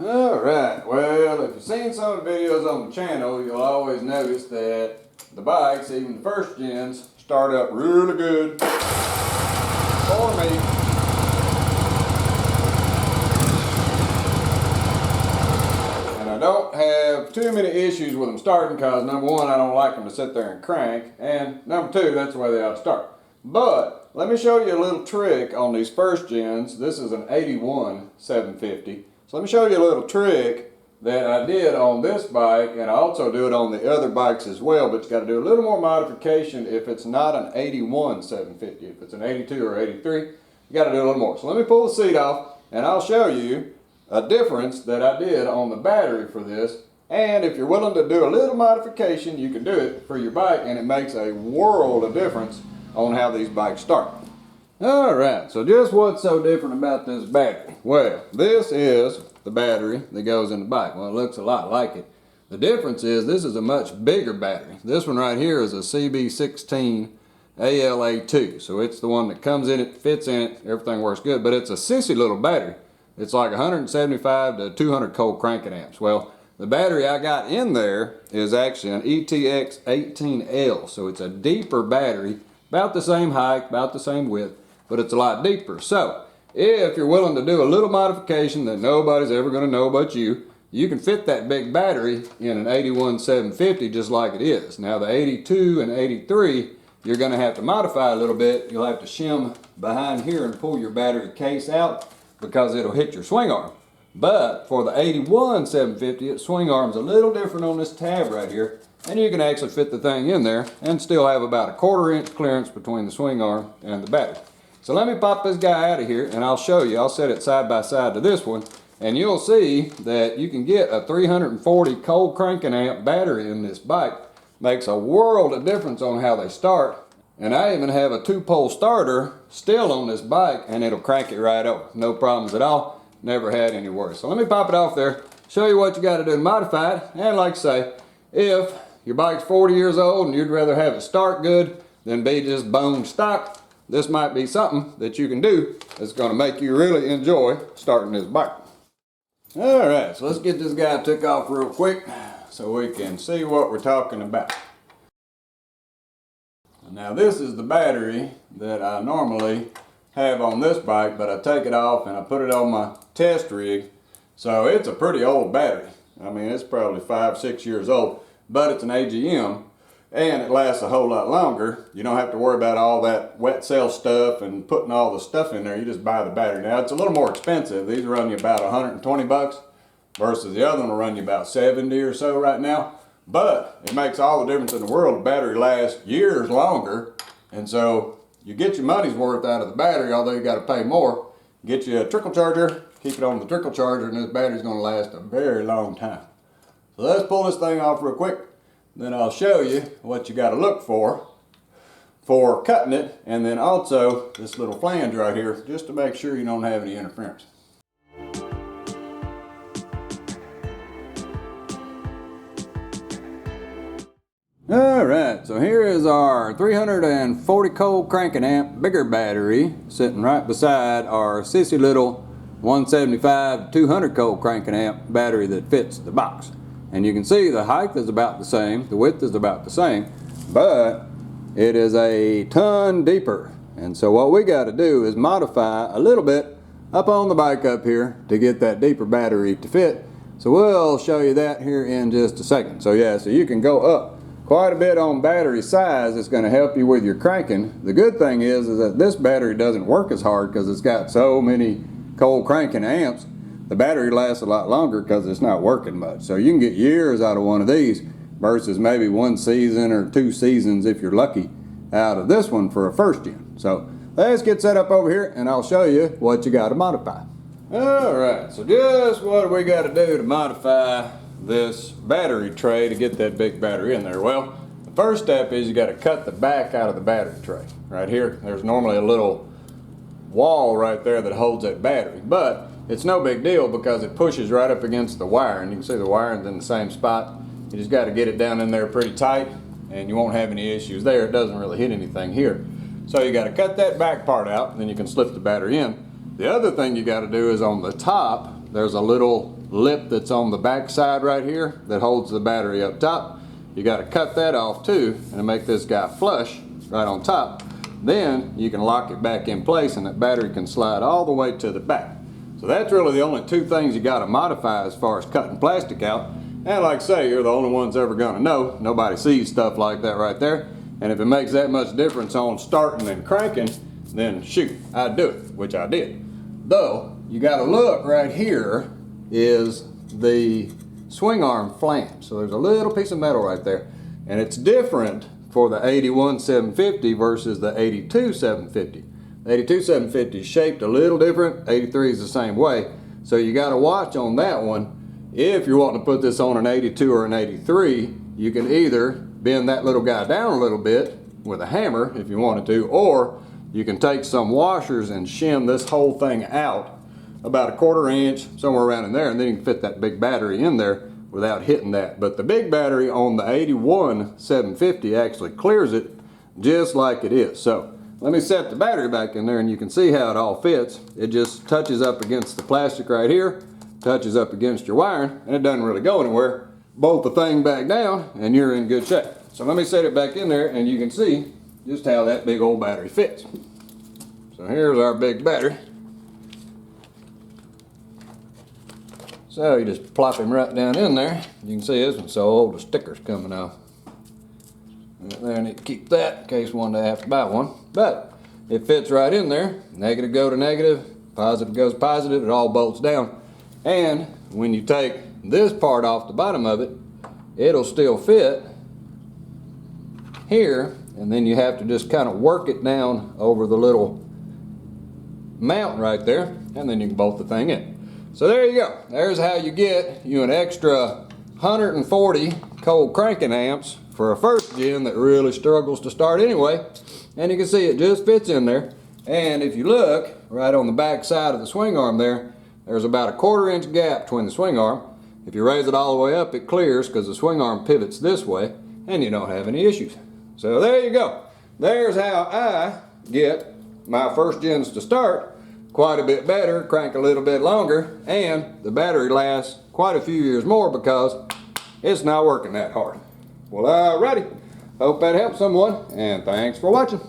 Alright, well, if you've seen some of the videos on the channel, you'll always notice that the bikes, even the first gens, start up really good for me. And I don't have too many issues with them starting because number one, I don't like them to sit there and crank, and number two, that's the way they ought to start. But let me show you a little trick on these first gens. This is an 81 750. So let me show you a little trick that I did on this bike, and I also do it on the other bikes as well, but you got to do a little more modification if it's not an 81 750. If it's an 82 or 83, you got to do a little more. So let me pull the seat off and I'll show you a difference that I did on the battery for this. And if you're willing to do a little modification, you can do it for your bike, and it makes a world of difference on how these bikes start. Alright, so just what's so different about this battery? Well, this is the battery that goes in the bike. Well, it looks a lot like it. The difference is this is a much bigger battery. This one right here is a CB16 ALA2. So it's the one that comes in it, fits in it, everything works good, but it's a sissy little battery. It's like 175 to 200 cold cranking amps. Well, the battery I got in there is actually an ETX 18L. So it's a deeper battery, about the same height, about the same width, but it's a lot deeper. So if you're willing to do a little modification that nobody's ever going to know but you can fit that big battery in an 81 750 just like it is. Now the 82 and 83, you're going to have to modify a little bit. You'll have to shim behind here and pull your battery case out because it'll hit your swing arm. But for the 81 750, its swing arm's a little different on this tab right here, and you can actually fit the thing in there and still have about a 1/4 inch clearance between the swing arm and the battery. So let me pop this guy out of here and I'll show you. I'll set it side by side to this one, and you'll see that you can get a 340 cold cranking amp battery in this bike. Makes a world of difference on how they start. And I even have a 2-pole starter still on this bike, and it'll crank it right over. No problems at all. Never had any worries. So let me pop it off there, show you what you got to do to modify it. And like I say, if your bike's 40 years old and you'd rather have it start good than be just bone stock, this might be something that you can do that's going to make you really enjoy starting this bike. Alright, so let's get this guy took off real quick so we can see what we're talking about. Now this is the battery that I normally have on this bike, but I take it off and I put it on my test rig. So it's a pretty old battery. I mean, it's probably 5-6 years old, but it's an AGM. And it lasts a whole lot longer. You don't have to worry about all that wet cell stuff and putting all the stuff in there. You just buy the battery. Now it's a little more expensive. These run you about 120 bucks versus the other one will run you about 70 or so right now. But it makes all the difference in the world. The battery lasts years longer, and so you get your money's worth out of the battery, although you got to pay more. Get you a trickle charger, keep it on the trickle charger, and this battery's going to last a very long time. So let's pull this thing off real quick. Then I'll show you what you got to look for cutting it, and then also this little flange right here, just to make sure you don't have any interference. Alright, so here is our 340 cold cranking amp bigger battery sitting right beside our sissy little 175 200 cold cranking amp battery that fits the box. And you can see the height is about the same, the width is about the same, but it is a ton deeper. And so what we got to do is modify a little bit up on the bike up here to get that deeper battery to fit. So we'll show you that here in just a second. So yeah, so you can go up quite a bit on battery size. It's going to help you with your cranking. The good thing is that this battery doesn't work as hard because it's got so many cold cranking amps. The battery lasts a lot longer because it's not working much. So you can get years out of one of these versus maybe 1 season or 2 seasons if you're lucky out of this one for a first gen. So let's get set up over here and I'll show you what you got to modify. Alright, so just what do we got to do to modify this battery tray to get that big battery in there? Well, the first step is you got to cut the back out of the battery tray. Right here, there's normally a little wall right there that holds that battery, but it's no big deal because it pushes right up against the wire, and you can see the wiring's in the same spot. You just got to get it down in there pretty tight and you won't have any issues there. It doesn't really hit anything here. So you got to cut that back part out, and then you can slip the battery in. The other thing you got to do is on the top, there's a little lip that's on the back side right here that holds the battery up top. You got to cut that off too and make this guy flush right on top. Then you can lock it back in place and that battery can slide all the way to the back. So that's really the only two things you got to modify as far as cutting plastic out. And like I say, you're the only ones ever going to know. Nobody sees stuff like that right there. And if it makes that much difference on starting and cranking, then shoot, I'd do it, which I did. Though, you got to look right here is the swing arm flange. So there's a little piece of metal right there. And it's different for the 81 750 versus the 82 750. The 82 750 is shaped a little different. 83 is the same way. So you got to watch on that one. If you're wanting to put this on an 82 or an 83, you can either bend that little guy down a little bit with a hammer if you wanted to, or you can take some washers and shim this whole thing out about a 1/4 inch, somewhere around in there, and then you can fit that big battery in there without hitting that. But the big battery on the 81 750 actually clears it just like it is. So let me set the battery back in there and you can see how it all fits. It just touches up against the plastic right here, touches up against your wiring, and it doesn't really go anywhere. Bolt the thing back down and you're in good shape. So let me set it back in there and you can see just how that big old battery fits. So here's our big battery. So you just plop him right down in there. You can see this one's so old the sticker's coming off. Right there, I need to keep that in case one day I have to buy one. But it fits right in there. Negative go to negative, positive goes positive, it all bolts down. And when you take this part off the bottom of it, it'll still fit here, and then you have to just kind of work it down over the little mount right there, and then you can bolt the thing in. So there you go. There's how you get you an extra 140 cold cranking amps for a first gen that really struggles to start anyway. And you can see it just fits in there. And if you look right on the back side of the swing arm there, there's about a 1/4 inch gap between the swing arm. If you raise it all the way up, it clears because the swing arm pivots this way and you don't have any issues. So there you go. There's how I get my first gens to start quite a bit better, crank a little bit longer, and the battery lasts quite a few years more because it's not working that hard. Well, alrighty. Hope that helps someone, and thanks for watching.